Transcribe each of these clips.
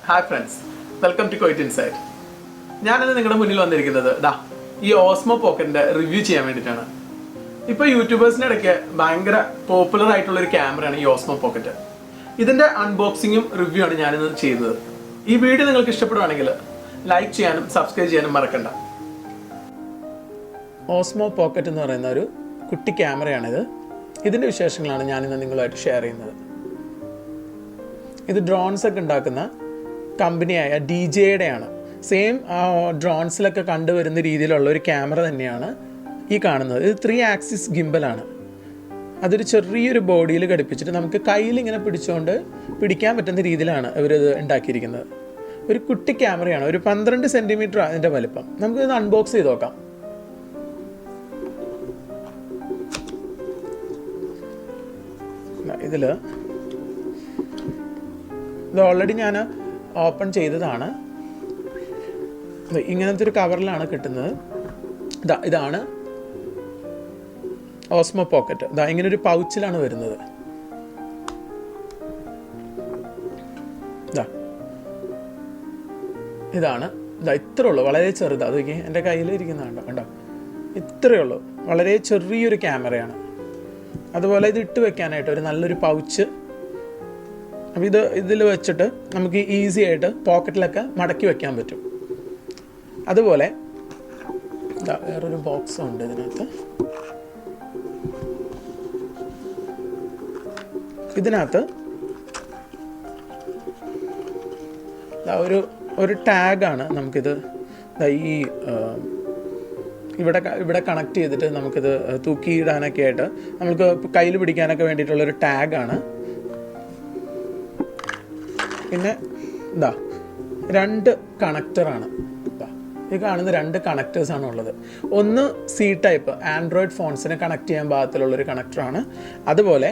Hi friends, welcome to quiet insight. ഞാനിന്ന് നിങ്ങളുടെ മുന്നിൽ വന്നിരിക്കുന്നത് ഈ ഓസ്മോ പോക്കറ്റിന്റെ റിവ്യൂ ചെയ്യാൻ വേണ്ടിയിട്ടാണ്. ഇപ്പോൾ യൂട്യൂബേഴ്സിൻ്റെ ഇടയ്ക്ക് ഭയങ്കര പോപ്പുലർ ആയിട്ടുള്ളൊരു ക്യാമറയാണ് ഈ ഓസ്മോ പോക്കറ്റ്. ഇതിൻ്റെ അൺബോക്സിങ്ങും റിവ്യൂ ആണ് ഞാനിന്ന് ചെയ്യുന്നത്. ഈ വീഡിയോ നിങ്ങൾക്ക് ഇഷ്ടപ്പെടുവാണെങ്കിൽ ലൈക്ക് ചെയ്യാനും സബ്സ്ക്രൈബ് ചെയ്യാനും മറക്കണ്ട. ഓസ്മോ പോക്കറ്റ് എന്ന് പറയുന്ന ഒരു കുട്ടി ക്യാമറയാണിത്. ഇതിൻ്റെ വിശേഷങ്ങളാണ് ഞാനിന്ന് നിങ്ങളുമായിട്ട് ഷെയർ ചെയ്യുന്നത്. ഇത് ഡ്രോൺസ് ഒക്കെ ഉണ്ടാക്കുന്ന കമ്പനിയായ DJയുടെയാണ്. സെയിം ഡ്രോൺസിലൊക്കെ കണ്ടുവരുന്ന രീതിയിലുള്ള ഒരു ക്യാമറ തന്നെയാണ് ഈ കാണുന്നത്. ഇത് 3 ആക്സിസ് ഗിംബലാണ്. അതൊരു ചെറിയൊരു ബോഡിയിൽ ഘടിപ്പിച്ചിട്ട് നമുക്ക് കയ്യിൽ ഇങ്ങനെ പിടിച്ചുകൊണ്ട് പിടിക്കാൻ പറ്റുന്ന രീതിയിലാണ് ഇവരിത് ഉണ്ടാക്കിയിരിക്കുന്നത്. ഒരു കുട്ടി ക്യാമറയാണ്. ഒരു 12 സെൻറ്റിമീറ്റർ അതിൻ്റെ വലിപ്പം. നമുക്കിത് അൺബോക്സ് ചെയ്ത് നോക്കാം. ഇത് ഓൾറെഡി ഞാൻ ഓപ്പൺ ചെയ്തതാണ്. ഇങ്ങനത്തെ ഒരു കവറിലാണ് കിട്ടുന്നത്. ഇതാണ് ഓസ്മോ പോക്കറ്റ്. ഇങ്ങനെ ഒരു പൗച്ചിലാണ് വരുന്നത്. ഇതാണ് ഇത്രേ ഉള്ളൂ, വളരെ ചെറുത്. അതൊക്കെ എൻ്റെ കയ്യിലിരിക്കുന്നതാണ് കണ്ടോ, ഇത്രയേ ഉള്ളൂ. വളരെ ചെറിയൊരു ക്യാമറയാണ്. അതുപോലെ ഇത് ഇട്ട് വെക്കാനായിട്ട് ഒരു നല്ലൊരു പൗച്ച്. അപ്പോൾ ഇതിൽ വെച്ചിട്ട് നമുക്ക് ഈസി ആയിട്ട് പോക്കറ്റിലൊക്കെ മടക്കി വെക്കാൻ പറ്റും. അതുപോലെ വേറൊരു ബോക്സും ഉണ്ട് ഇതിനകത്ത് ഒരു ടാഗാണ്. നമുക്കിത് ഈ ഇവിടെ കണക്ട് ചെയ്തിട്ട് നമുക്കിത് തൂക്കിയിടാനൊക്കെ ആയിട്ട് നമുക്ക് കയ്യിൽ പിടിക്കാനൊക്കെ വേണ്ടിയിട്ടുള്ളൊരു ടാഗാണ്. പിന്നെ 2 കണക്ടറാണ്. ഈ കാണുന്ന 2 കണക്ടേഴ്സാണ് ഉള്ളത്. ഒന്ന് C ടൈപ്പ് ആൻഡ്രോയിഡ് ഫോൺസിനെ കണക്ട് ചെയ്യാൻ പാകത്തിലുള്ളൊരു കണക്ടറാണ്. അതുപോലെ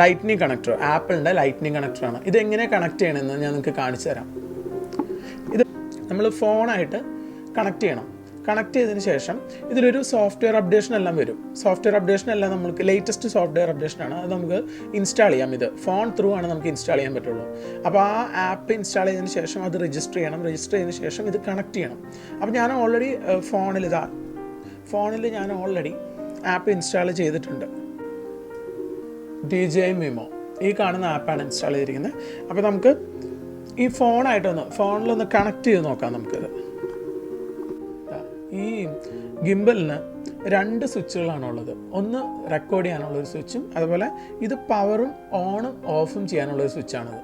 ലൈറ്റ്നിങ് കണക്ടർ, ആപ്പിളിൻ്റെ ലൈറ്റ്നിങ് കണക്ടറാണ്. ഇതെങ്ങനെ കണക്ട് ചെയ്യണമെന്ന് ഞാൻ നിങ്ങൾക്ക് കാണിച്ചു തരാം. ഇത് നമ്മൾ ഫോണായിട്ട് കണക്ട് ചെയ്യണം. കണക്ട് ചെയ്തതിന് ശേഷം ഇതിലൊരു സോഫ്റ്റ്വെയർ അപ്ഡേഷൻ എല്ലാം വരും. സോഫ്റ്റ്വെയർ അപ്ഡേഷൻ എല്ലാം നമുക്ക് ലേറ്റസ്റ്റ് സോഫ്റ്റ്വെയർ അപ്ഡേഷനാണ്. അത് നമുക്ക് ഇൻസ്റ്റാൾ ചെയ്യാം. ഇത് ഫോൺ ത്രൂ ആണ് നമുക്ക് ഇൻസ്റ്റാൾ ചെയ്യാൻ പറ്റുള്ളൂ. അപ്പോൾ ആ ആപ്പ് ഇൻസ്റ്റാൾ ചെയ്തതിന് ശേഷം അത് രജിസ്റ്റർ ചെയ്യണം. രജിസ്റ്റർ ചെയ്തതിന് ശേഷം ഇത് കണക്ട് ചെയ്യണം. അപ്പോൾ ഞാൻ ഓൾറെഡി ഫോണിൽ ഞാൻ ഓൾറെഡി ആപ്പ് ഇൻസ്റ്റാൾ ചെയ്തിട്ടുണ്ട്. DJI Mimo ഈ കാണുന്ന ആപ്പാണ് ഇൻസ്റ്റാൾ ചെയ്തിരിക്കുന്നത്. അപ്പോൾ നമുക്ക് ഈ ഫോണിലൊന്ന് കണക്ട് ചെയ്ത് നോക്കാം. നമുക്കിത് ഈ ഗിംബലിന് 2 സ്വിച്ചുകളാണുള്ളത്. ഒന്ന് റെക്കോർഡ് ചെയ്യാനുള്ളൊരു സ്വിച്ചും, അതുപോലെ ഇത് പവറും ഓണും ഓഫും ചെയ്യാനുള്ളൊരു സ്വിച്ചാണിത്.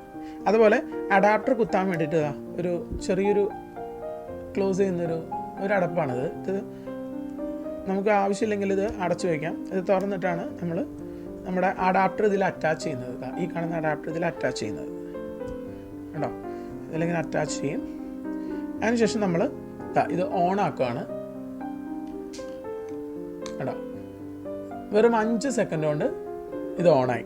അതുപോലെ അഡാപ്റ്റർ കുത്താൻ വേണ്ടിയിട്ട് ഒരു ചെറിയൊരു ക്ലോസ് ചെയ്യുന്നൊരു അടപ്പാണിത്. ഇത് നമുക്ക് ആവശ്യമില്ലെങ്കിൽ ഇത് അടച്ചു വയ്ക്കാം. ഇത് തുറന്നിട്ടാണ് നമ്മുടെ അഡാപ്റ്റർ ഇതിൽ അറ്റാച്ച് ചെയ്യുന്നത്. ഈ കാണുന്ന അഡാപ്റ്റർ ഇതിൽ അറ്റാച്ച് ചെയ്യുന്നത് കേട്ടോ. ഇതിലിങ്ങനെ അറ്റാച്ച് ചെയ്യും. അതിനുശേഷം നമ്മൾ ഇത് ഓൺ ആക്കുകയാണ് കേട്ടോ. വെറും 5 സെക്കൻഡ് കൊണ്ട് ഇത് ഓണായി.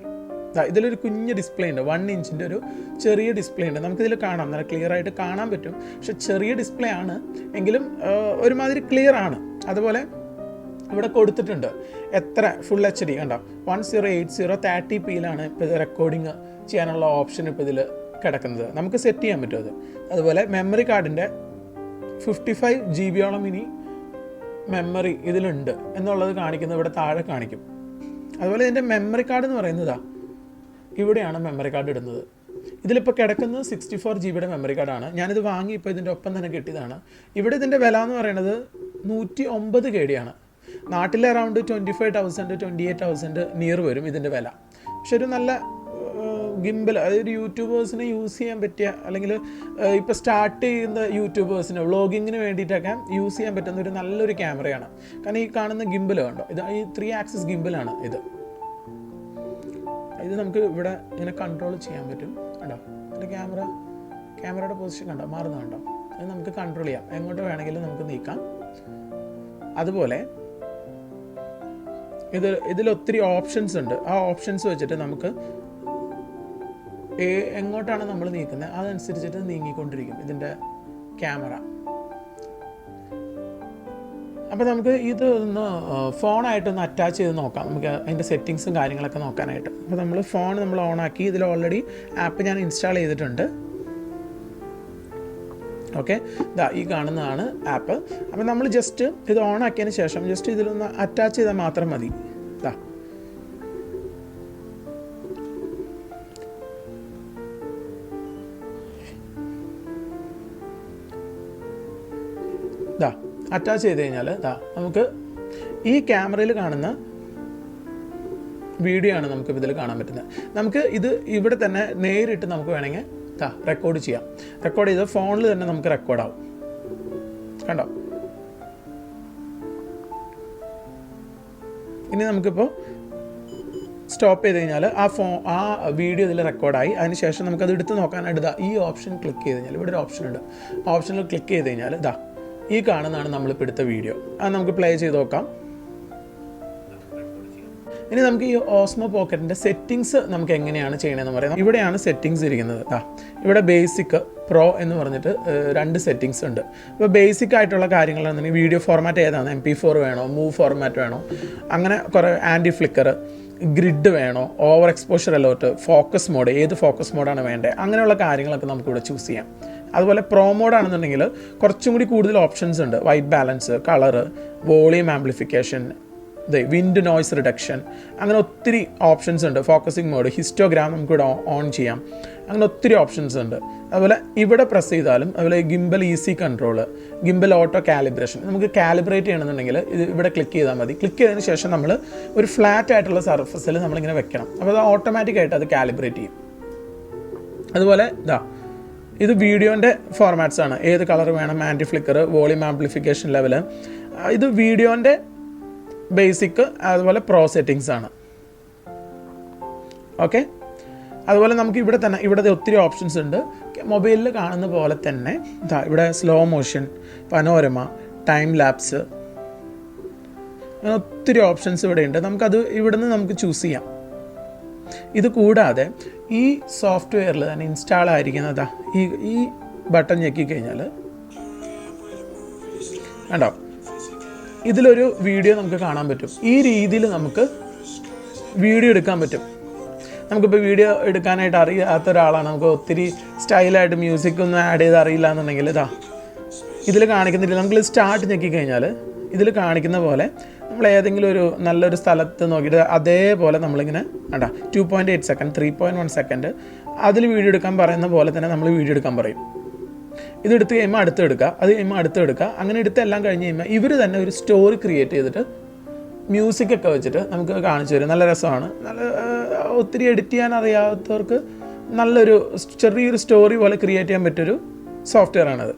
ഇതിലൊരു കുഞ്ഞ് ഡിസ്പ്ലേ ഉണ്ട്. 1 ഇഞ്ചിൻ്റെ ഒരു ചെറിയ ഡിസ്പ്ലേ ഉണ്ട്. നമുക്കിതിൽ കാണാം, നല്ല ക്ലിയർ ആയിട്ട് കാണാൻ പറ്റും. പക്ഷെ ചെറിയ ഡിസ്പ്ലേ ആണ് എങ്കിലും ഒരുമാതിരി ക്ലിയർ ആണ്. അതുപോലെ ഇവിടെ കൊടുത്തിട്ടുണ്ട് എത്ര ഫുൾ HD കണ്ടോ, 1080 30pയിലാണ് ഇപ്പോൾ ഇത് റെക്കോർഡിങ് ചെയ്യാനുള്ള ഓപ്ഷൻ ഇപ്പോൾ ഇതിൽ കിടക്കുന്നത്. നമുക്ക് സെറ്റ് ചെയ്യാൻ പറ്റും അത്. അതുപോലെ മെമ്മറി കാർഡിൻ്റെ 55 GB ഇനി മെമ്മറി ഇതിലുണ്ട് എന്നുള്ളത് കാണിക്കുന്നത് ഇവിടെ താഴെ കാണിക്കും. അതുപോലെ ഇതിൻ്റെ മെമ്മറി കാർഡ് എന്ന് പറയുന്നത് ഇവിടെയാണ് മെമ്മറി കാർഡ് ഇടുന്നത്. ഇതിലിപ്പോൾ കിടക്കുന്നത് 64 GB മെമ്മറി കാർഡാണ്. ഞാനിത് വാങ്ങി ഇപ്പോൾ ഇതിൻ്റെ ഒപ്പം തന്നെ കിട്ടിയതാണ്. ഇവിടെ ഇതിൻ്റെ വില എന്ന് പറയുന്നത് 109 KD ആണ്. നാട്ടിലെ അറൗണ്ട് 25,000 28,000 നിയർ വരും ഇതിൻ്റെ വില. പക്ഷെ ഒരു നല്ല ഗിംബൽ, അതായത് യൂട്യൂബേഴ്സിന് യൂസ് ചെയ്യാൻ പറ്റിയ, അല്ലെങ്കിൽ ഇപ്പോൾ സ്റ്റാർട്ട് ചെയ്യുന്ന യൂട്യൂബേഴ്സിന് വ്ളോഗിങ്ങിന് വേണ്ടിയിട്ടൊക്കെ യൂസ് ചെയ്യാൻ പറ്റുന്ന ഒരു നല്ലൊരു ക്യാമറയാണ്. കാരണം ഈ കാണുന്ന ഗിംബൽ കണ്ടോ, ഈ 3 ആക്സിസ് ഗിംബലാണ് ഇത് നമുക്ക് ഇവിടെ ഇങ്ങനെ കൺട്രോൾ ചെയ്യാൻ പറ്റും കണ്ടോ. എൻ്റെ ക്യാമറയുടെ പൊസിഷൻ കണ്ടോ, മാറുന്ന കണ്ടോ. അത് നമുക്ക് കൺട്രോൾ ചെയ്യാം, എങ്ങോട്ട് വേണമെങ്കിലും നമുക്ക് നീക്കാം. അതുപോലെ ഇതിലൊത്തിരി ഓപ്ഷൻസ് ഉണ്ട്. ആ ഓപ്ഷൻസ് വെച്ചിട്ട് നമുക്ക് എങ്ങോട്ടാണ് നമ്മൾ നീക്കുന്നത് അതനുസരിച്ചിട്ട് നീങ്ങിക്കൊണ്ടിരിക്കും ഇതിൻ്റെ ക്യാമറ. അപ്പോൾ നമുക്ക് ഇത് ഒന്ന് ഫോണായിട്ടൊന്ന് അറ്റാച്ച് ചെയ്ത് നോക്കാം, നമുക്ക് അതിൻ്റെ സെറ്റിങ്സും കാര്യങ്ങളൊക്കെ നോക്കാനായിട്ട്. അപ്പോൾ നമ്മൾ ഓണാക്കി, ഇതിൽ ഓൾറെഡി ആപ്പ് ഞാൻ ഇൻസ്റ്റാൾ ചെയ്തിട്ടുണ്ട്. ഓക്കെ, ഈ കാണുന്നതാണ് ആപ്പ്. അപ്പോൾ നമ്മൾ ജസ്റ്റ് ഇത് ഓണാക്കിയതിന് ശേഷം ജസ്റ്റ് ഇതിലൊന്ന് അറ്റാച്ച് ചെയ്താൽ മാത്രം മതി. അറ്റാച്ച് ചെയ്ത് കഴിഞ്ഞാൽ നമുക്ക് ഈ ക്യാമറയിൽ കാണുന്ന വീഡിയോ ആണ് നമുക്ക് ഇതിൽ കാണാൻ പറ്റുന്നത്. നമുക്ക് ഇത് ഇവിടെ തന്നെ നേരിട്ട് നമുക്ക് വേണമെങ്കിൽ റെക്കോർഡ് ചെയ്യാം. റെക്കോർഡ് ചെയ്ത് ഫോണിൽ തന്നെ നമുക്ക് റെക്കോർഡാവും. കണ്ടോ? ഇനി നമുക്കിപ്പോൾ സ്റ്റോപ്പ് ചെയ്ത് കഴിഞ്ഞാൽ ആ വീഡിയോ ഇതിൽ റെക്കോർഡായി. അതിനുശേഷം നമുക്കത് എടുത്ത് നോക്കാനായിട്ട് ഈ ഓപ്ഷൻ ക്ലിക്ക് ചെയ്ത് കഴിഞ്ഞാൽ ഇവിടെ ഒരു ഓപ്ഷൻ ഉണ്ട്. ഓപ്ഷനിൽ ക്ലിക്ക് ചെയ്ത് കഴിഞ്ഞാൽ ഈ കാണുന്നതാണ് നമ്മളിപ്പോൾ എടുത്ത വീഡിയോ. അത് നമുക്ക് പ്ലേ ചെയ്ത് നോക്കാം. ഇനി നമുക്ക് ഈ ഓസ്മോ പോക്കറ്റിൻ്റെ സെറ്റിങ്സ് നമുക്ക് എങ്ങനെയാണ് ചെയ്യണമെന്ന് പറയാം. ഇവിടെയാണ് സെറ്റിങ്സ് ഇരിക്കുന്നത്. ഇവിടെ ബേസിക്, പ്രോ എന്ന് പറഞ്ഞിട്ട് 2 സെറ്റിങ്സ് ഉണ്ട്. ഇപ്പോൾ ബേസിക് ആയിട്ടുള്ള കാര്യങ്ങളാണെന്നുണ്ടെങ്കിൽ വീഡിയോ ഫോർമാറ്റ് ഏതാണ്, MP4 വേണോ, മൂവ് ഫോർമാറ്റ് വേണോ, അങ്ങനെ കുറേ ആൻറ്റി ഫ്ലിക്കർ, ഗ്രിഡ് വേണോ, over exposure alert, focus mode, ഏത് ഫോക്കസ് മോഡാണ് വേണ്ടത്, അങ്ങനെയുള്ള കാര്യങ്ങളൊക്കെ നമുക്കിവിടെ ചൂസ് ചെയ്യാം. അതുപോലെ പ്രോ മോഡാണെന്നുണ്ടെങ്കിൽ കുറച്ചും കൂടി കൂടുതൽ ഓപ്ഷൻസ് ഉണ്ട്. White balance, colour, volume amplification, wind noise reduction, അങ്ങനെ ഒത്തിരി ഓപ്ഷൻസ് ഉണ്ട്. ഫോക്കസിങ് മോഡ്, ഹിസ്റ്റോഗ്രാം നമുക്കിവിടെ ഓൺ ചെയ്യാം. അങ്ങനെ ഒത്തിരി ഓപ്ഷൻസ് ഉണ്ട്. അതുപോലെ ഇവിടെ പ്രസ് ചെയ്താലും, അതുപോലെ gimbal easy control, gimbal auto calibration, നമുക്ക് കാലിബ്രേറ്റ് ചെയ്യണമെന്നുണ്ടെങ്കിൽ ഇത് ഇവിടെ ക്ലിക്ക് ചെയ്താൽ മതി. ക്ലിക്ക് ചെയ്തതിന് ശേഷം നമ്മൾ ഒരു ഫ്ലാറ്റ് ആയിട്ടുള്ള സർഫസിൽ നമ്മളിങ്ങനെ വെക്കണം. അപ്പോൾ അത് ഓട്ടോമാറ്റിക്കായിട്ട് അത് കാലിബ്രേറ്റ് ചെയ്യും. അതുപോലെ ഇത് വീഡിയോൻ്റെ ഫോർമാറ്റ്സ് ആണ്. ഏത് കളർ വേണം, anti flicker, volume amplification level. ഇത് വീഡിയോൻ്റെ ബേസിക്, അതുപോലെ പ്രോ സെറ്റിങ്സ് ആണ്. ഓക്കെ, അതുപോലെ നമുക്ക് ഇവിടെ ഒത്തിരി ഓപ്ഷൻസ് ഉണ്ട്. മൊബൈലിൽ കാണുന്ന പോലെ തന്നെ ഇവിടെ slow motion, panorama, time lapse, അങ്ങനെ ഒത്തിരി ഓപ്ഷൻസ് ഇവിടെ ഉണ്ട്. നമുക്കത് ഇവിടുന്ന് നമുക്ക് ചൂസ് ചെയ്യാം. ഇത് കൂടാതെ ഈ സോഫ്റ്റ്വെയറിൽ തന്നെ ഇൻസ്റ്റാൾ ആയിരിക്കുന്നത് ഈ ബട്ടൺ ഞെക്കിക്കഴിഞ്ഞാൽ കണ്ടോ, ഇതിലൊരു വീഡിയോ നമുക്ക് കാണാൻ പറ്റും. ഈ രീതിയിൽ നമുക്ക് വീഡിയോ എടുക്കാൻ പറ്റും. നമുക്കിപ്പോൾ വീഡിയോ എടുക്കാനായിട്ട് അറിയാത്ത ഒരാളാണ്, നമുക്ക് ഒത്തിരി സ്റ്റൈലായിട്ട് മ്യൂസിക്കൊന്നും ആഡ് ചെയ്ത് അറിയില്ല എന്നുണ്ടെങ്കിൽ ഇതിൽ കാണിക്കുന്നില്ല. നമുക്ക് സ്റ്റാർട്ട് ഞെക്കിക്കഴിഞ്ഞാൽ ഇതിൽ കാണിക്കുന്ന പോലെ നമ്മൾ ഏതെങ്കിലും ഒരു നല്ലൊരു സ്ഥലത്ത് നോക്കിയിട്ട് അതേപോലെ നമ്മളിങ്ങനെ 2.8 സെക്കൻഡ്, 3.1 സെക്കൻഡ് അതിൽ വീഡിയോ എടുക്കാൻ പറയുന്ന പോലെ തന്നെ നമ്മൾ വീഡിയോ എടുക്കാൻ പറയും. ഇതെടുത്ത് കഴിയുമ്പോൾ അടുത്തെടുക്കുക, അത് കഴിയുമ്പോൾ അടുത്തെടുക്കുക. അങ്ങനെ എടുത്തെല്ലാം കഴിഞ്ഞ് കഴിയുമ്പോൾ ഇവർ തന്നെ ഒരു സ്റ്റോറി ക്രിയേറ്റ് ചെയ്തിട്ട് മ്യൂസിക്കൊക്കെ വെച്ചിട്ട് നമുക്ക് കാണിച്ചു തരും. നല്ല രസമാണ്. നല്ല ഒത്തിരി എഡിറ്റ് ചെയ്യാൻ അറിയാത്തവർക്ക് നല്ലൊരു ചെറിയൊരു സ്റ്റോറി പോലെ ക്രിയേറ്റ് ചെയ്യാൻ പറ്റിയൊരു സോഫ്റ്റ്വെയർ ആണത്.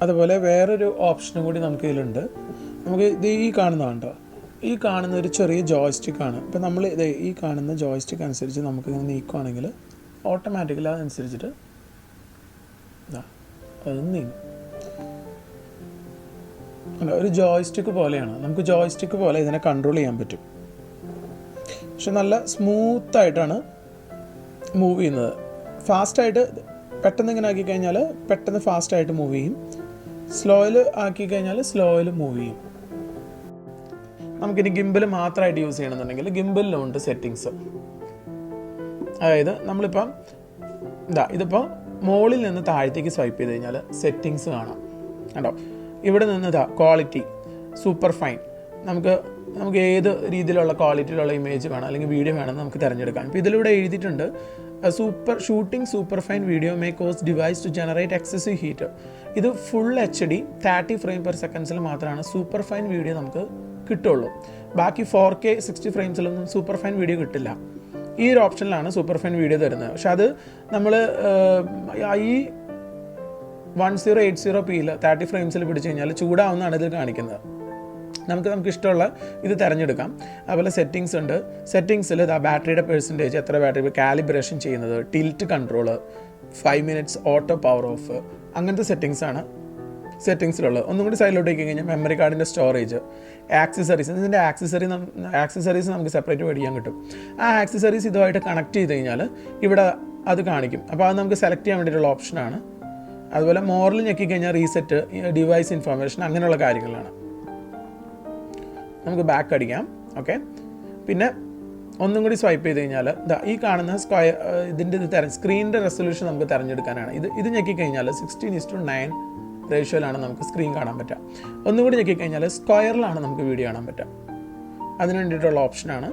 അതുപോലെ വേറൊരു ഓപ്ഷനും കൂടി നമുക്ക് ഇതിലുണ്ട്. നമുക്ക് ഇത് ഈ കാണുന്നതുണ്ടോ, ഈ കാണുന്ന ഒരു ചെറിയ ജോയ്സ്റ്റിക്കാണ്. ഇപ്പം നമ്മൾ ഈ കാണുന്ന ജോയ്സ്റ്റിക്ക് അനുസരിച്ച് നമുക്കിങ്ങനെ നീക്കുകയാണെങ്കിൽ ഓട്ടോമാറ്റിക്കലി അതനുസരിച്ചിട്ട് അത് നീങ്ങും. ഒരു ജോയ്സ്റ്റിക്ക് പോലെയാണ്. നമുക്ക് ജോയ്സ്റ്റിക്ക് പോലെ ഇതിനെ കൺട്രോൾ ചെയ്യാൻ പറ്റും. പക്ഷെ നല്ല സ്മൂത്തായിട്ടാണ് മൂവ് ചെയ്യുന്നത്. ഫാസ്റ്റായിട്ട് പെട്ടെന്ന് ഇങ്ങനെ ആക്കി കഴിഞ്ഞാൽ പെട്ടെന്ന് ഫാസ്റ്റായിട്ട് മൂവ് ചെയ്യും. സ്ലോയിൽ ആക്കി കഴിഞ്ഞാൽ സ്ലോയിൽ മൂവ് ചെയ്യും. നമുക്കിനി ഗിംബൽ മാത്രമായിട്ട് യൂസ് ചെയ്യണമെന്നുണ്ടെങ്കിൽ ഗിംബലിലും ഉണ്ട് സെറ്റിങ്സ്. അതായത് നമ്മളിപ്പം ഇതിപ്പോൾ മുകളിൽ നിന്ന് താഴത്തേക്ക് സ്വൈപ്പ് ചെയ്ത് കഴിഞ്ഞാൽ സെറ്റിങ്സ് കാണാം. കണ്ടോ, ഇവിടെ നിന്ന് ക്വാളിറ്റി, സൂപ്പർ ഫൈൻ, നമുക്ക് ഏത് രീതിയിലുള്ള ക്വാളിറ്റിയിലുള്ള ഇമേജ് വേണം അല്ലെങ്കിൽ വീഡിയോ വേണമെന്ന് നമുക്ക് തിരഞ്ഞെടുക്കാം. ഇപ്പോൾ ഇതിലൂടെ എഴുതിയിട്ടുണ്ട് super fine video may cause device to generate excessive heat. ഇത് ഫുൾ HD 30 ഫ്രെയിം പെർ സെക്കൻഡ്സിൽ മാത്രമാണ് സൂപ്പർ ഫൈൻ വീഡിയോ നമുക്ക് കിട്ടുള്ളൂ. ബാക്കി 4K 60 ഫ്രെയിംസിലൊന്നും സൂപ്പർ ഫൈൻ വീഡിയോ കിട്ടില്ല. ഈ ഒരു ഓപ്ഷനിലാണ് സൂപ്പർ ഫൈൻ വീഡിയോ തരുന്നത്. പക്ഷെ അത് നമ്മൾ ഈ 1080p 30 ഫ്രെയിംസിൽ പിടിച്ചു കഴിഞ്ഞാൽ ചൂടാവുന്നതാണ് ഇതിൽ കാണിക്കുന്നത്. നമുക്ക് ഇഷ്ടമുള്ള ഇത് തിരഞ്ഞെടുക്കാം. അതുപോലെ സെറ്റിങ്സ് ഉണ്ട്. സെറ്റിങ്സിൽ ബാറ്ററിയുടെ പെർസെൻറ്റേജ്, എത്ര ബാറ്ററി, കാലിബ്രേഷൻ ചെയ്യുന്നത്, tilt control, 5 minutes auto power of, അങ്ങനത്തെ സെറ്റിങ്സാണ് സെറ്റിങ്സിലുള്ളത്. ഒന്നും കൂടി സൈഡിലോട്ടേക്ക് കഴിഞ്ഞാൽ മെമ്മറി കാർഡിൻ്റെ സ്റ്റോറേജ്, ആക്സസറീസ്. ഇതിൻ്റെ ആക്സസറീസ് നമുക്ക് സെപ്പറേറ്റ് മേടിക്കാൻ കിട്ടും. ആ ആക്സസറീസ് ഇതുമായിട്ട് കണക്ട് ചെയ്ത് കഴിഞ്ഞാൽ ഇവിടെ അത് കാണിക്കും. അപ്പോൾ അത് നമുക്ക് സെലക്ട് ചെയ്യാൻ വേണ്ടിയിട്ടുള്ള ഓപ്ഷനാണ്. അതുപോലെ മോറിൽ ഞെക്കിക്കഴിഞ്ഞാൽ റീസെറ്റ്, ഡിവൈസ് ഇൻഫർമേഷൻ, അങ്ങനെയുള്ള കാര്യങ്ങളാണ്. നമുക്ക് ബാക്ക് അടിക്കാം. ഓക്കെ, പിന്നെ ഒന്നും കൂടി സ്വൈപ്പ് ചെയ്ത് കഴിഞ്ഞാൽ ഈ കാണുന്ന ഇതിൻ്റെ സ്ക്രീനിൻ്റെ റെസൊല്യൂഷൻ നമുക്ക് തിരഞ്ഞെടുക്കാനാണ്. ഇത് ഞെക്കിക്കഴിഞ്ഞാൽ 16:9 റേഷ്യോയിലാണ് നമുക്ക് സ്ക്രീൻ കാണാൻ പറ്റുക. ഒന്നുകൂടി ഞെക്കിക്കഴിഞ്ഞാൽ സ്ക്വയറിലാണ് നമുക്ക് വീഡിയോ കാണാൻ പറ്റുക. അതിന് വേണ്ടിയിട്ടുള്ള ഓപ്ഷനാണ്.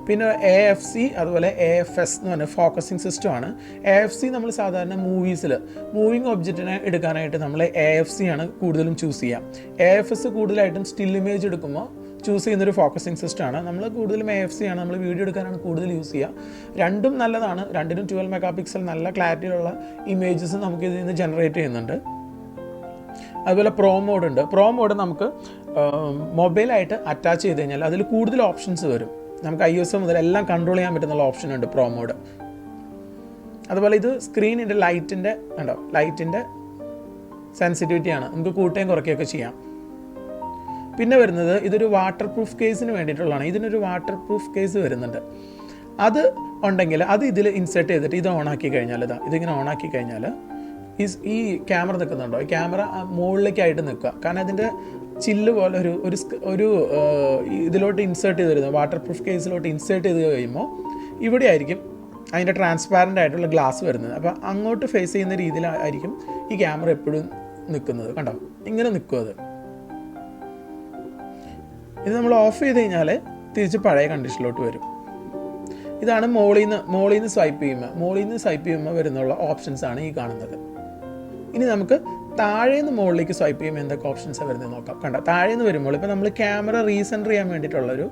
പിന്നെ AFC അതുപോലെ AFS എന്ന് പറഞ്ഞ ഫോക്കസിങ് സിസ്റ്റമാണ്. AFC നമ്മൾ സാധാരണ മൂവിങ് ഒബ്ജക്റ്റിനെ എടുക്കാനായിട്ട് നമ്മൾ AFC ആണ് കൂടുതലും ചൂസ് ചെയ്യുക. AFS കൂടുതലായിട്ടും സ്റ്റിൽ ഇമേജ് എടുക്കുമ്പോൾ ചൂസ് ചെയ്യുന്നൊരു ഫോക്കസിങ് സിസ്റ്റമാണ്. നമ്മൾ കൂടുതലും AFC ആണ് നമ്മൾ വീഡിയോ എടുക്കാനാണ് കൂടുതൽ യൂസ് ചെയ്യുക. രണ്ടും നല്ലതാണ്. രണ്ടിനും 12 മെഗാ നല്ല ക്ലാരിറ്റിയുള്ള ഇമേജസ് നമുക്ക് ഇതിൽ നിന്ന് ജനറേറ്റ് ചെയ്യുന്നുണ്ട്. അതുപോലെ പ്രോ മോഡ് ഉണ്ട്. പ്രോ മോഡ് നമുക്ക് മൊബൈലായിട്ട് അറ്റാച്ച് ചെയ്ത് കഴിഞ്ഞാൽ അതിൽ കൂടുതൽ ഓപ്ഷൻസ് വരും. നമുക്ക് iOS മുതൽ എല്ലാം കൺട്രോൾ ചെയ്യാൻ പറ്റുന്ന ഓപ്ഷൻ ഉണ്ട് പ്രോ മോഡ്. അതുപോലെ ഇത് സ്ക്രീനിൻ്റെ ലൈറ്റിൻ്റെ സെൻസിറ്റിവിറ്റിയാണ്, നമുക്ക് കൂട്ടുകയും കുറയ്ക്കുകയൊക്കെ ചെയ്യാം. പിന്നെ വരുന്നത് ഇതൊരു വാട്ടർ പ്രൂഫ് കേസിന് വേണ്ടിയിട്ടുള്ളതാണ്. ഇതിനൊരു വാട്ടർ പ്രൂഫ് കേസ് വരുന്നുണ്ട്. അത് ഉണ്ടെങ്കിൽ അത് ഇതിൽ ഇൻസേർട്ട് ചെയ്തിട്ട് ഇത് ഓണാക്കി കഴിഞ്ഞാൽ ഇതിങ്ങനെ ഓണാക്കി കഴിഞ്ഞാൽ ഈ ക്യാമറ നിൽക്കുന്നുണ്ടോ, ഈ ക്യാമറ മുകളിലേക്കായിട്ട് നിൽക്കുക. കാരണം ഇതിൻ്റെ ചില്ല് പോലെ ഒരു ഇതിലോട്ട് ഇൻസേർട്ട് ചെയ്ത് വരുന്നത്, വാട്ടർ പ്രൂഫ് കേസിലോട്ട് ഇൻസേർട്ട് ചെയ്ത് കഴിയുമ്പോൾ ഇവിടെ ആയിരിക്കും അതിൻ്റെ ട്രാൻസ്പാരൻ്റ് ആയിട്ടുള്ള ഗ്ലാസ് വരുന്നത്. അപ്പോൾ അങ്ങോട്ട് ഫേസ് ചെയ്യുന്ന രീതിയിലായിരിക്കും ഈ ക്യാമറ എപ്പോഴും നിൽക്കുന്നത്. കണ്ടോ, ഇങ്ങനെ നിൽക്കും അത്. ഇത് നമ്മൾ ഓഫ് ചെയ്ത് കഴിഞ്ഞാൽ തിരിച്ച് പഴയ കണ്ടീഷനിലോട്ട് വരും. ഇതാണ് മോളിൽ നിന്ന് സ്വൈപ്പ് ചെയ്യുമ്പോൾ വരുന്നുള്ള ഓപ്ഷൻസ് ആണ് ഈ കാണുന്നത്. ഇനി നമുക്ക് താഴേന്ന് മുകളിലേക്ക് സ്വൈപ്പ് ചെയ്യുമ്പോൾ എന്തൊക്കെ ഓപ്ഷൻസാണ് വരുന്നത് നോക്കാം. കണ്ട, താഴേന്ന് വരുമ്പോൾ ഇപ്പോൾ നമ്മൾ ക്യാമറ റീസെൻറ്റർ ചെയ്യാൻ വേണ്ടിയിട്ടുള്ളൊരു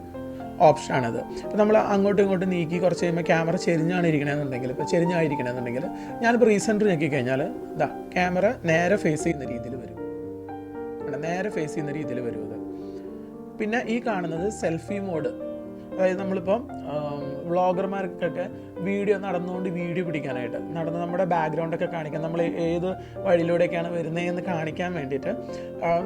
ഓപ്ഷനാണിത്. ഇപ്പോൾ നമ്മൾ അങ്ങോട്ടും ഇങ്ങോട്ടും നീക്കി കുറച്ച് കഴിയുമ്പോൾ ക്യാമറ ചെരിഞ്ഞായിരിക്കണമെന്നുണ്ടെങ്കിൽ ഞാനിപ്പോൾ റീസെൻറ്റർ ഞെക്കി കഴിഞ്ഞാൽ ക്യാമറ നേരെ ഫേസ് ചെയ്യുന്ന രീതിയിൽ വരും. അത്. പിന്നെ ഈ കാണുന്നത് സെൽഫി മോഡ്. അതായത് നമ്മളിപ്പം വ്ളോഗർമാർക്കൊക്കെ നടന്നുകൊണ്ട് വീഡിയോ പിടിക്കാനായിട്ട് നമ്മുടെ ബാക്ക്ഗ്രൗണ്ടൊക്കെ കാണിക്കാൻ, നമ്മൾ ഏത് വഴിയിലൂടെയൊക്കെയാണ് വരുന്നതെന്ന് കാണിക്കാൻ വേണ്ടിയിട്ട്,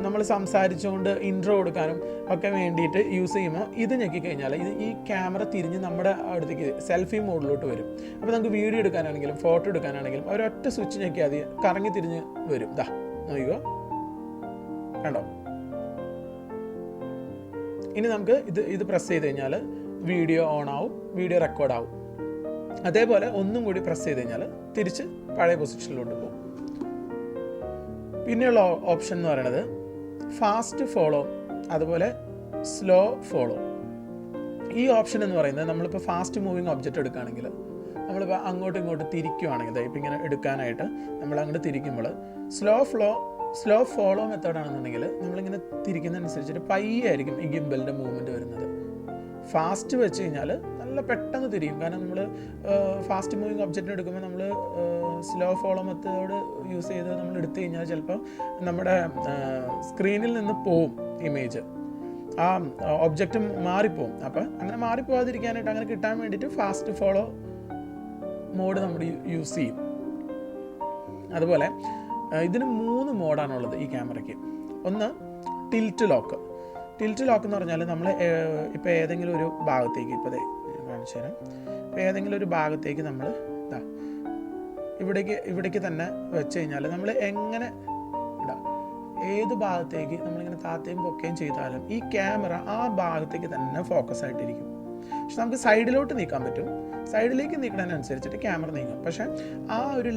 നമ്മൾ സംസാരിച്ചുകൊണ്ട് ഇൻട്രോ കൊടുക്കാനും ഒക്കെ വേണ്ടിയിട്ട് യൂസ് ചെയ്യുമ്പോൾ ഇത് ഞെക്കിക്കഴിഞ്ഞാൽ ഈ ക്യാമറ തിരിഞ്ഞ് നമ്മുടെ അടുത്തേക്ക് സെൽഫി മോഡിലോട്ട് വരും. അപ്പോൾ നമുക്ക് വീഡിയോ എടുക്കാനാണെങ്കിലും ഫോട്ടോ എടുക്കാനാണെങ്കിലും ഒരൊറ്റ സ്വിച്ച് ഞെക്കിയാൽ മതി, കറങ്ങി തിരിഞ്ഞ് വരും. നോക്കുക, കണ്ടോ. ഇനി നമുക്ക് ഇത് പ്രസ് ചെയ്ത് കഴിഞ്ഞാൽ വീഡിയോ ഓൺ ആവും, വീഡിയോ റെക്കോർഡ് ആവും. അതേപോലെ ഒന്നും കൂടി പ്രസ് ചെയ്ത് കഴിഞ്ഞാൽ തിരിച്ച് പഴയ പൊസിഷനിലോട്ട് പോകും. പിന്നെയുള്ള ഓപ്ഷൻ എന്ന് പറയുന്നത് ഫാസ്റ്റ് ഫോളോ, അതുപോലെ സ്ലോ ഫോളോ. ഈ ഓപ്ഷൻ എന്ന് പറയുന്നത് നമ്മളിപ്പോൾ ഫാസ്റ്റ് മൂവിങ് ഒബ്ജക്റ്റ് എടുക്കുകയാണെങ്കിൽ, നമ്മളിപ്പോൾ അങ്ങോട്ടും ഇങ്ങോട്ടും തിരിക്കുകയാണെങ്കിൽ, ഇപ്പം ഇങ്ങനെ എടുക്കാനായിട്ട് നമ്മൾ അങ്ങോട്ട് തിരിക്കുമ്പോൾ സ്ലോ ഫോളോ മെത്തേഡാണെന്നുണ്ടെങ്കിൽ നമ്മളിങ്ങനെ തിരിക്കുന്നതനുസരിച്ചിട്ട് പയ്യെ ആയിരിക്കും ഈ ഗിംബലിൻ്റെ മൂവ്മെൻറ്റ് വരുന്നത്. ഫാസ്റ്റ് വെച്ച് കഴിഞ്ഞാൽ നല്ല പെട്ടെന്ന് തിരിയും. കാരണം നമ്മൾ ഫാസ്റ്റ് മൂവിങ് ഒബ്ജക്റ്റിന് എടുക്കുമ്പോൾ നമ്മൾ സ്ലോ ഫോളോ മെത്തേഡ് യൂസ് ചെയ്ത് നമ്മൾ എടുത്തു കഴിഞ്ഞാൽ ചിലപ്പോൾ നമ്മുടെ സ്ക്രീനിൽ നിന്ന് പോവും ഇമേജ്, ആ ഒബ്ജക്റ്റ് മാറിപ്പോവും. അപ്പോൾ അങ്ങനെ മാറിപ്പോവാതിരിക്കാനായിട്ട്, അങ്ങനെ കിട്ടാൻ വേണ്ടിയിട്ട് ഫാസ്റ്റ് ഫോളോ മോഡ് നമ്മൾ യൂസ് ചെയ്യും. അതുപോലെ ഇതിന് 3 മോഡാണുള്ളത് ഈ ക്യാമറയ്ക്ക്. ഒന്ന് ടിൽറ്റ് ലോക്ക് എന്ന് പറഞ്ഞാൽ നമ്മൾ ഇപ്പോൾ ഏതെങ്കിലും ഒരു ഭാഗത്തേക്ക്, ഇപ്പോൾ കാണിച്ചു തരാം, ഇപ്പോൾ ഏതെങ്കിലും ഒരു ഭാഗത്തേക്ക് നമ്മൾ ഇവിടേക്ക് തന്നെ വെച്ച് കഴിഞ്ഞാൽ നമ്മൾ എങ്ങനെ ഏത് ഭാഗത്തേക്ക് നമ്മളിങ്ങനെ താത്തയും പൊക്കുകയും ചെയ്താലും ഈ ക്യാമറ ആ ഭാഗത്തേക്ക് തന്നെ ഫോക്കസ് ആയിട്ടിരിക്കും. പക്ഷെ നമുക്ക് സൈഡിലോട്ട് നീക്കാൻ പറ്റും. സൈഡിലേക്ക് നീക്കുന്നതിനനുസരിച്ചിട്ട് ക്യാമറ നീങ്ങും. പക്ഷെ ആ ഒരു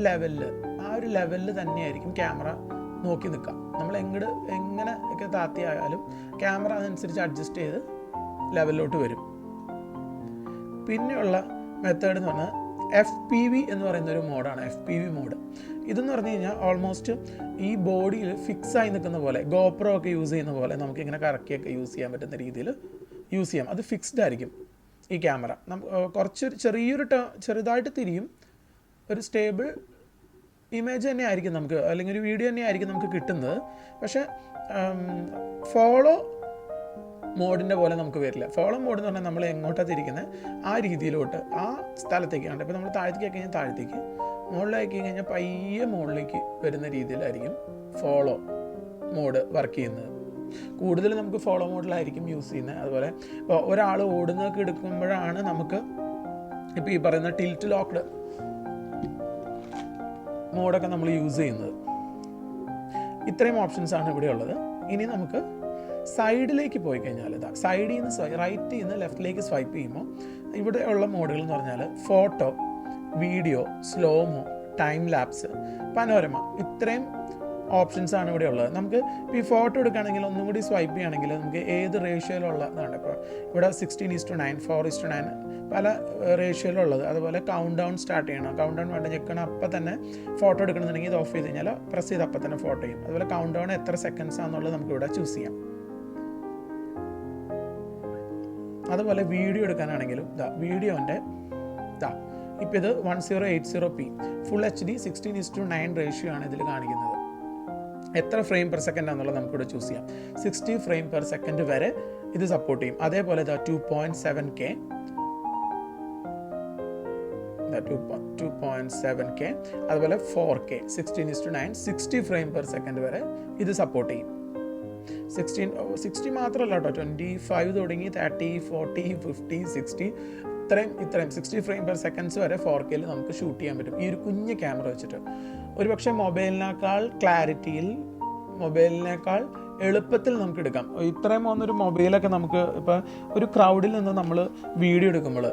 ലെവലിൽ തന്നെയായിരിക്കും ക്യാമറ നോക്കി നിൽക്കുക. നമ്മൾ എങ്ങനെ ഒക്കെ താത്തിയായാലും ക്യാമറ അതനുസരിച്ച് അഡ്ജസ്റ്റ് ചെയ്ത് ലെവലിലോട്ട് വരും. പിന്നെയുള്ള മെത്തേഡ് എന്ന് പറഞ്ഞാൽ FPV എന്ന് പറയുന്ന ഒരു മോഡാണ്. FPV മോഡ് ഇതെന്ന് പറഞ്ഞു കഴിഞ്ഞാൽ ഓൾമോസ്റ്റ് ഈ ബോഡിയിൽ ഫിക്സ് ആയി നിൽക്കുന്ന പോലെ, GoPro ഒക്കെ യൂസ് ചെയ്യുന്ന പോലെ നമുക്കിങ്ങനെ കറക്കിയൊക്കെ യൂസ് ചെയ്യാൻ പറ്റുന്ന രീതിയിൽ യൂസ് ചെയ്യാം. അത് ഫിക്സ്ഡ് ആയിരിക്കും ഈ ക്യാമറ. കുറച്ച് ചെറുതായിട്ട് തിരിയും, ഒരു സ്റ്റേബിൾ ഇമേജ് തന്നെ ആയിരിക്കും നമുക്ക്, അല്ലെങ്കിൽ ഒരു വീഡിയോ തന്നെ ആയിരിക്കും നമുക്ക് കിട്ടുന്നത്. പക്ഷേ ഫോളോ മോഡിൻ്റെ പോലെ നമുക്ക് വരില്ല. ഫോളോ മോഡ് എന്ന് പറഞ്ഞാൽ നമ്മൾ എങ്ങോട്ടാണ് തിരിക്കുന്നത് ആ രീതിയിലോട്ട്, ആ സ്ഥലത്തേക്കാണ്. ഇപ്പോൾ നമ്മൾ താഴത്തേക്ക് ആക്കി കഴിഞ്ഞാൽ താഴത്തേക്ക്, മുകളിലാക്കി കഴിഞ്ഞാൽ പയ്യെ മുകളിലേക്ക് വരുന്ന രീതിയിലായിരിക്കും ഫോളോ മോഡ് വർക്ക് ചെയ്യുന്നത്. കൂടുതൽ നമുക്ക് ഫോളോ മോഡിലായിരിക്കും യൂസ് ചെയ്യുന്നത്. അതുപോലെ ഇപ്പോൾ ഒരാൾ ഓടുന്നതൊക്കെ എടുക്കുമ്പോഴാണ് നമുക്ക് ഇപ്പോൾ ഈ പറയുന്ന ടിൽറ്റ് ലോക്ക്ഡ് മോഡൊക്കെ നമ്മൾ യൂസ് ചെയ്യുന്നത്. ഇത്രയും ഓപ്ഷൻസാണ് ഇവിടെ ഉള്ളത്. ഇനി നമുക്ക് സൈഡിലേക്ക് പോയി കഴിഞ്ഞാൽ സൈഡിൽ നിന്ന് റൈറ്റിൽ നിന്ന് ലെഫ്റ്റിലേക്ക് സ്വൈപ്പ് ചെയ്യുമ്പോൾ ഇവിടെ ഉള്ള മോഡുകൾ എന്ന് പറഞ്ഞാൽ photo, video, slo-mo, time lapse, panorama, ഇത്രയും ഓപ്ഷൻസാണ് ഇവിടെ ഉള്ളത്. നമുക്ക് ഇപ്പോൾ ഈ ഫോട്ടോ എടുക്കുകയാണെങ്കിൽ ഒന്നും കൂടി സ്വൈപ്പ് ചെയ്യുകയാണെങ്കിൽ നമുക്ക് ഏത് റേഷ്യോയിലുള്ളതാണ്. ഇപ്പോൾ ഇവിടെ 16:9, 4:9 പല റേഷ്യോയിലുള്ളത്. അതുപോലെ കൗണ്ട് ഡൗൺ സ്റ്റാർട്ട് ചെയ്യണം. കൗണ്ട് ഡൗൺ വേണ്ട ഞെക്കണം, അപ്പം തന്നെ ഫോട്ടോ എടുക്കണമെന്നുണ്ടെങ്കിൽ ഇത് ഓഫ് ചെയ്ത് കഴിഞ്ഞാൽ പ്രസ് ചെയ്ത് അപ്പം തന്നെ ഫോട്ടോ ചെയ്യും. അതുപോലെ കൗണ്ട് ഡൗൺ എത്ര സെക്കൻഡ്സ് ആണെന്നുള്ളത് നമുക്ക് ഇവിടെ ചൂസ് ചെയ്യാം. അതുപോലെ വീഡിയോ എടുക്കാനാണെങ്കിലും വീഡിയോൻ്റെ ഇപ്പോൾ ഇത് 1080p ഫുൾ HD 16:9 റേഷ്യോ ആണ് ഇതിൽ കാണിക്കുന്നത്. എത്ര ഫ്രെയിം പെർ സെക്കൻഡ് ആണെന്നുള്ളത് നമുക്കിവിടെ ചൂസ് ചെയ്യാം. 60 ഫ്രെയിം പെർ സെക്കൻഡ് വരെ ഇത് സപ്പോർട്ട് ചെയ്യും. അതേപോലെ 2.7K 2.7K അതുപോലെ 4K 16:9 60 ഫ്രെയിം പെർ സെക്കൻഡ് വരെ ഇത് സപ്പോർട്ട് ചെയ്യും. 60 മാത്രമല്ല കേട്ടോ, 25 തുടങ്ങി 30, 40, 50, 60 ഇത്രയും 60 ഫ്രെയിം പെർ സെക്കൻഡ്സ് വരെ 4Kയിൽ നമുക്ക് ഷൂട്ട് ചെയ്യാൻ പറ്റും ഈ ഒരു കുഞ്ഞ് ക്യാമറ വെച്ചിട്ട്. ഒരുപക്ഷെ മൊബൈലിനേക്കാൾ ക്ലാരിറ്റിയിൽ, മൊബൈലിനേക്കാൾ എളുപ്പത്തിൽ നമുക്ക് എടുക്കാം. ഇത്രയും പോകുന്നൊരു മൊബൈലൊക്കെ നമുക്ക് ഇപ്പോൾ ഒരു ക്രൗഡിൽ നിന്ന് നമ്മൾ വീഡിയോ എടുക്കുമ്പോൾ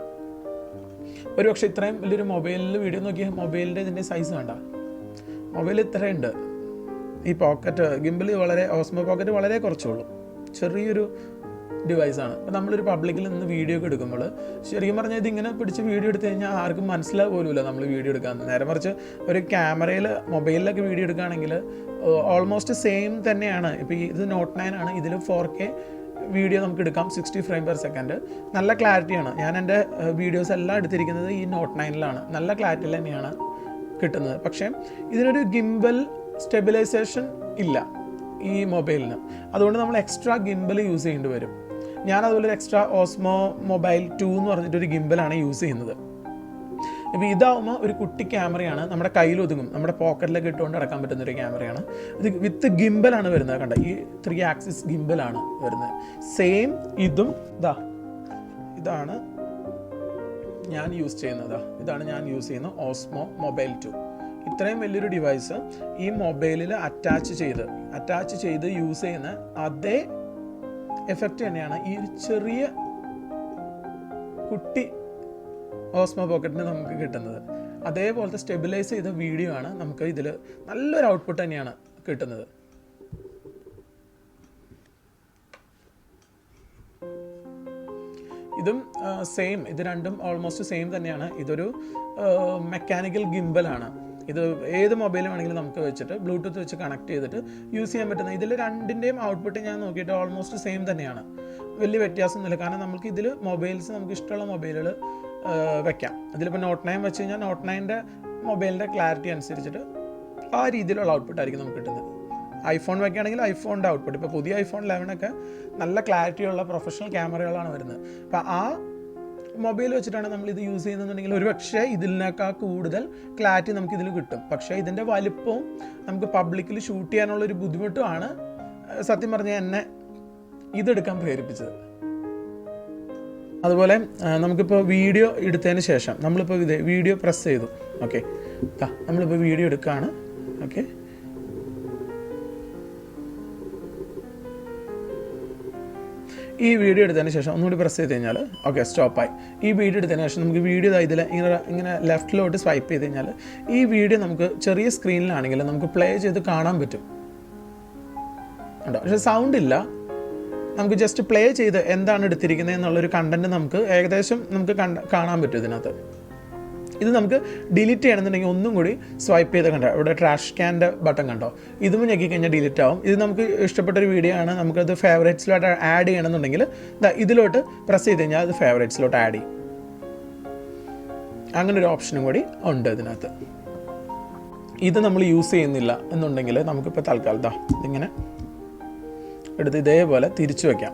ഒരുപക്ഷെ ഇത്രയും വലിയൊരു മൊബൈലിൽ വീഡിയോ നോക്കിയാൽ മൊബൈലിൻ്റെ ഇതിൻ്റെ സൈസ് വേണ്ട. മൊബൈൽ ഇത്രയുണ്ട്. ഈ പോക്കറ്റ് ഗിംബിൾ ഓസ്മോ പോക്കറ്റ് വളരെ കുറച്ചുള്ളൂ, ചെറിയൊരു ഡിവൈസാണ്. അപ്പോൾ നമ്മളൊരു പബ്ലിക്കിൽ നിന്ന് വീഡിയോ ഒക്കെ എടുക്കുമ്പോൾ ശരിക്കും പറഞ്ഞാൽ ഇതിങ്ങനെ പിടിച്ച് വീഡിയോ എടുത്തു കഴിഞ്ഞാൽ ആർക്കും മനസ്സിലാവുക പോലുമില്ല നമ്മൾ വീഡിയോ എടുക്കാൻ. നേരെ മറിച്ച് ഒരു ക്യാമറയിൽ മൊബൈലിലൊക്കെ വീഡിയോ എടുക്കുകയാണെങ്കിൽ ഓൾമോസ്റ്റ് സെയിം തന്നെയാണ്. ഇപ്പോൾ ഇത് Note 9 ആണ്, ഇതിൽ 4K വീഡിയോ നമുക്ക് എടുക്കാം 60 ഫ്രെയിം പെർ സെക്കൻഡ്. നല്ല ക്ലാരിറ്റിയാണ്. ഞാൻ എൻ്റെ വീഡിയോസ് എല്ലാം എടുത്തിരിക്കുന്നത് ഈ Note 9ലാണ്. നല്ല ക്ലാരിറ്റിയിൽ തന്നെയാണ് കിട്ടുന്നത്. പക്ഷേ ഇതിനൊരു ഗിംബൽ സ്റ്റെബിലൈസേഷൻ ഇല്ല ഈ മൊബൈലിന്. അതുകൊണ്ട് നമ്മൾ എക്സ്ട്രാ ഗിംബൽ യൂസ് ചെയ്യേണ്ടി വരും. ഞാനതുപോലെ ഒരു എക്സ്ട്രാ ഓസ്മോ മൊബൈൽ 2 എന്ന് പറഞ്ഞിട്ടൊരു ഗിംബലാണ് യൂസ് ചെയ്യുന്നത്. ഇപ്പോൾ ഇതാവുമ്പോൾ ഒരു കുട്ടി ക്യാമറയാണ്, നമ്മുടെ കയ്യിൽ ഒതുങ്ങും, നമ്മുടെ പോക്കറ്റിലൊക്കെ ഇട്ടുകൊണ്ട് നടക്കാൻ പറ്റുന്നൊരു ക്യാമറയാണ്. ഇത് വിത്ത് ഗിംബലാണ് വരുന്നത്. കണ്ട, ഈ 3 ആക്സിസ് ഗിംബലാണ് വരുന്നത്. സെയിം ഇതും ഇതാണ് ഞാൻ യൂസ് ചെയ്യുന്നത്. ഇതാണ് ഞാൻ യൂസ് ചെയ്യുന്ന ഓസ്മോ മൊബൈൽ 2. ഇത്രയും വലിയൊരു ഡിവൈസ് ഈ മൊബൈലിൽ അറ്റാച്ച് ചെയ്ത് യൂസ് ചെയ്യുന്ന അതേ എഫക്റ്റ് തന്നെയാണ് ഈ ഒരു ചെറിയ കുട്ടി ഓസ്മോ പോക്കറ്റിന് നമുക്ക് കിട്ടുന്നത്. അതേപോലത്തെ സ്റ്റെബിലൈസ് ചെയ്ത വീഡിയോ ആണ് നമുക്ക് ഇതിൽ നല്ലൊരു ഔട്ട്പുട്ട് തന്നെയാണ് കിട്ടുന്നത്. ഇതും സെയിം, ഇത് രണ്ടും ഓൾമോസ്റ്റ് സെയിം തന്നെയാണ്. ഇതൊരു മെക്കാനിക്കൽ ഗിംബലാണ്. ഇത് ഏത് മൊബൈൽ വേണമെങ്കിലും നമുക്ക് വെച്ചിട്ട് ബ്ലൂടൂത്ത് വെച്ച് കണക്ട് ചെയ്തിട്ട് യൂസ് ചെയ്യാൻ പറ്റുന്ന. ഇതിൽ രണ്ടിൻ്റെയും ഔട്ട്പുട്ട് ഞാൻ നോക്കിയിട്ട് ഓൾമോസ്റ്റ് സെയിം തന്നെയാണ്, വലിയ വ്യത്യാസമൊന്നുമില്ല. കാരണം നമുക്ക് ഇതിൽ മൊബൈൽസ് നമുക്ക് ഇഷ്ടമുള്ള മൊബൈലുകൾ വെക്കാം. ഇതിലിപ്പോൾ Note 9 വെച്ച് കഴിഞ്ഞാൽ Note 9ൻ്റെ മൊബൈലിൻ്റെ ക്ലാരിറ്റി അനുസരിച്ചിട്ട് ആ രീതിയിലുള്ള ഔട്ട്പുട്ടായിരിക്കും നമുക്ക് കിട്ടുന്നത്. ഐഫോൺ വെക്കുകയാണെങ്കിൽ ഐഫോണിൻ്റെ ഔട്ട്പുട്ട്, ഇപ്പോൾ പുതിയ iPhone 11 ഒക്കെ നല്ല ക്ലാരിറ്റിയുള്ള പ്രൊഫഷണൽ ക്യാമറകളാണ് വരുന്നത്. അപ്പോൾ ആ മൊബൈൽ വെച്ചിട്ടാണ് നമ്മൾ ഇത് യൂസ് ചെയ്യുന്നതെന്നുണ്ടെങ്കിൽ ഒരു പക്ഷേ ഇതിനേക്കാൾ കൂടുതൽ ക്ലാരിറ്റി നമുക്ക് ഇതിൽ കിട്ടും. പക്ഷേ ഇതിൻ്റെ വലിപ്പവും നമുക്ക് പബ്ലിക്കിൽ ഷൂട്ട് ചെയ്യാനുള്ളൊരു ബുദ്ധിമുട്ടുമാണ് സത്യം പറഞ്ഞാൽ എന്നെ ഇതെടുക്കാൻ പ്രേരിപ്പിച്ചത്. അതുപോലെ നമുക്കിപ്പോൾ വീഡിയോ എടുത്തതിന് ശേഷം നമ്മളിപ്പോൾ വീഡിയോ പ്രസ് ചെയ്തു. ഓക്കെ, നമ്മളിപ്പോൾ വീഡിയോ എടുക്കുകയാണ്. ഓക്കെ, ഈ വീഡിയോ എടുത്തതിന് ശേഷം ഒന്നുകൂടി പ്രസ് ചെയ്ത് കഴിഞ്ഞാൽ ഓക്കെ സ്റ്റോപ്പായി. ഈ വീഡിയോ എടുത്തതിന് ശേഷം നമുക്ക് വീഡിയോ ഇതിൽ ഇങ്ങനെ ലെഫ്റ്റിലോട്ട് സ്വൈപ്പ് ചെയ്ത് കഴിഞ്ഞാൽ ഈ വീഡിയോ നമുക്ക് ചെറിയ സ്ക്രീനിലാണെങ്കിൽ നമുക്ക് പ്ലേ ചെയ്ത് കാണാൻ പറ്റും കേട്ടോ. പക്ഷേ സൗണ്ട് ഇല്ല. നമുക്ക് ജസ്റ്റ് പ്ലേ ചെയ്ത് എന്താണ് എടുത്തിരിക്കുന്നത് എന്നുള്ളൊരു കണ്ടൻറ്റ് നമുക്ക് ഏകദേശം നമുക്ക് കാണാൻ പറ്റും ഇതിനകത്ത്. ഇത് നമുക്ക് ഡിലീറ്റ് ചെയ്യണമെന്നുണ്ടെങ്കിൽ ഒന്നും കൂടി സ്വൈപ്പ് ചെയ്ത് കണ്ടോ, ഇവിടെ ട്രാഷ് ക്യാൻ്റെ ബട്ടൺ കണ്ടോ, ഇതും ഞെക്കി കഴിഞ്ഞാൽ ഡിലീറ്റ് ആവും. ഇത് നമുക്ക് ഇഷ്ടപ്പെട്ടൊരു വീഡിയോ ആണ്, നമുക്കത് ഫേവറേറ്റ്സിലോട്ട് ആഡ് ചെയ്യണമെന്നുണ്ടെങ്കിൽ ഇതിലോട്ട് പ്രസ് ചെയ്ത് കഴിഞ്ഞാൽ അത് ഫേവറേറ്റ്സിലോട്ട് ആഡ് ചെയ്യും. അങ്ങനൊരു ഓപ്ഷനും കൂടി ഉണ്ട് ഇതിനകത്ത്. ഇത് നമ്മൾ യൂസ് ചെയ്യുന്നില്ല എന്നുണ്ടെങ്കിൽ നമുക്കിപ്പോൾ തൽക്കാലം ഇതിങ്ങനെ എടുത്ത് ഇതേപോലെ തിരിച്ചു വയ്ക്കാം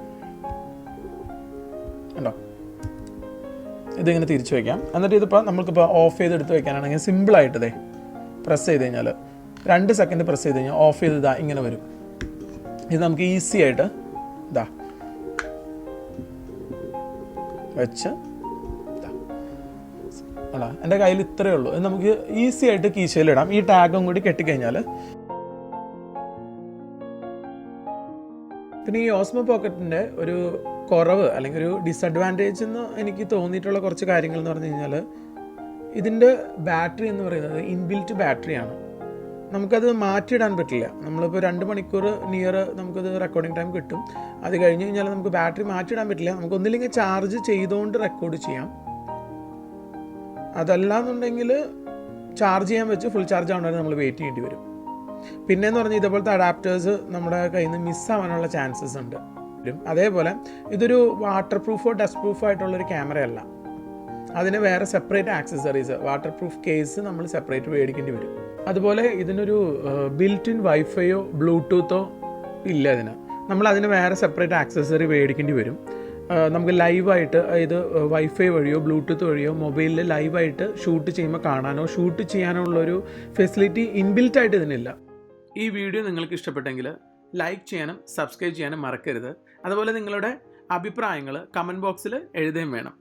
കണ്ടോ, ഇതിങ്ങനെ തിരിച്ചു വയ്ക്കാം. എന്നിട്ട് ഇതിപ്പോൾ നമുക്കിപ്പോൾ ഓഫ് ചെയ്ത് എടുത്ത് വയ്ക്കാനാണെങ്കിൽ സിമ്പിളായിട്ട് പ്രസ് ചെയ്ത് കഴിഞ്ഞാൽ 2 സെക്കൻഡ് പ്രസ് ചെയ്ത് കഴിഞ്ഞാൽ ഓഫ് ചെയ്ത് ഇങ്ങനെ വരും. ഇത് നമുക്ക് ഈസി ആയിട്ട് വെച്ച് എൻ്റെ കയ്യിൽ ഇത്രയേ ഉള്ളൂ. ഇത് നമുക്ക് ഈസി ആയിട്ട് കീശയിലിടാം. ഈ ടാഗും കൂടി കെട്ടിക്കഴിഞ്ഞാൽ പിന്നെ ഈ ഓസ്മോ പോക്കറ്റിൻ്റെ ഒരു കുറവ് അല്ലെങ്കിൽ ഒരു ഡിസഡ്വാൻറ്റേജ് എന്ന് എനിക്ക് തോന്നിയിട്ടുള്ള കുറച്ച് കാര്യങ്ങൾ എന്ന് പറഞ്ഞു കഴിഞ്ഞാൽ ഇതിൻ്റെ ബാറ്ററി എന്ന് പറയുന്നത് ഇൻബിൽറ്റ് ബാറ്ററിയാണ്. നമുക്കത് മാറ്റിയിടാൻ പറ്റില്ല. നമ്മളിപ്പോൾ 2 മണിക്കൂർ നിയർ നമുക്കത് റെക്കോർഡിംഗ് ടൈം കിട്ടും. അത് കഴിഞ്ഞ് കഴിഞ്ഞാൽ നമുക്ക് ബാറ്ററി മാറ്റിയിടാൻ പറ്റില്ല. നമുക്ക് ഒന്നില്ലെങ്കിൽ ചാർജ് ചെയ്തുകൊണ്ട് റെക്കോർഡ് ചെയ്യാം, അതല്ലാന്നുണ്ടെങ്കിൽ ചാർജ് ചെയ്യാൻ വെച്ച് ഫുൾ ചാർജ് ആവുന്നവരെ നമ്മൾ വെയിറ്റ് ചെയ്യേണ്ടി വരും. പിന്നെയെന്ന് പറഞ്ഞാൽ ഇതേപോലത്തെ അഡാപ്റ്റേഴ്സ് നമ്മുടെ കയ്യിൽ നിന്ന് മിസ്സാവാനുള്ള ചാൻസസ് ഉണ്ട്. അതേപോലെ ഇതൊരു വാട്ടർ പ്രൂഫോ ഡസ്റ്റ് പ്രൂഫോ ആയിട്ടുള്ളൊരു ക്യാമറയല്ല. അതിന് വേറെ separate accessories, water proof case നമ്മൾ സെപ്പറേറ്റ് മേടിക്കേണ്ടി വരും. അതുപോലെ ഇതിനൊരു ബിൽറ്റ് ഇൻ വൈഫൈയോ ബ്ലൂടൂത്തോ ഇല്ല. നമ്മൾ അതിന് വേറെ സെപ്പറേറ്റ് ആക്സസറി മേടിക്കേണ്ടി വരും. നമുക്ക് ലൈവായിട്ട്, അതായത് വൈഫൈ വഴിയോ ബ്ലൂടൂത്ത് വഴിയോ മൊബൈലിൽ ലൈവായിട്ട് ഷൂട്ട് ചെയ്യുമ്പോൾ കാണാനോ ഷൂട്ട് ചെയ്യാനോ ഉള്ളൊരു ഫെസിലിറ്റി ഇൻബിൽറ്റ് ആയിട്ട് ഇതിനില്ല. ഈ വീഡിയോ നിങ്ങൾക്ക് ഇഷ്ടപ്പെട്ടെങ്കിൽ ലൈക്ക് ചെയ്യാനും സബ്സ്ക്രൈബ് ചെയ്യാനും മറക്കരുത്. അതുപോലെ നിങ്ങളുടെ അഭിപ്രായങ്ങൾ കമൻറ്റ് ബോക്സിൽ എഴുതുകയും വേണം.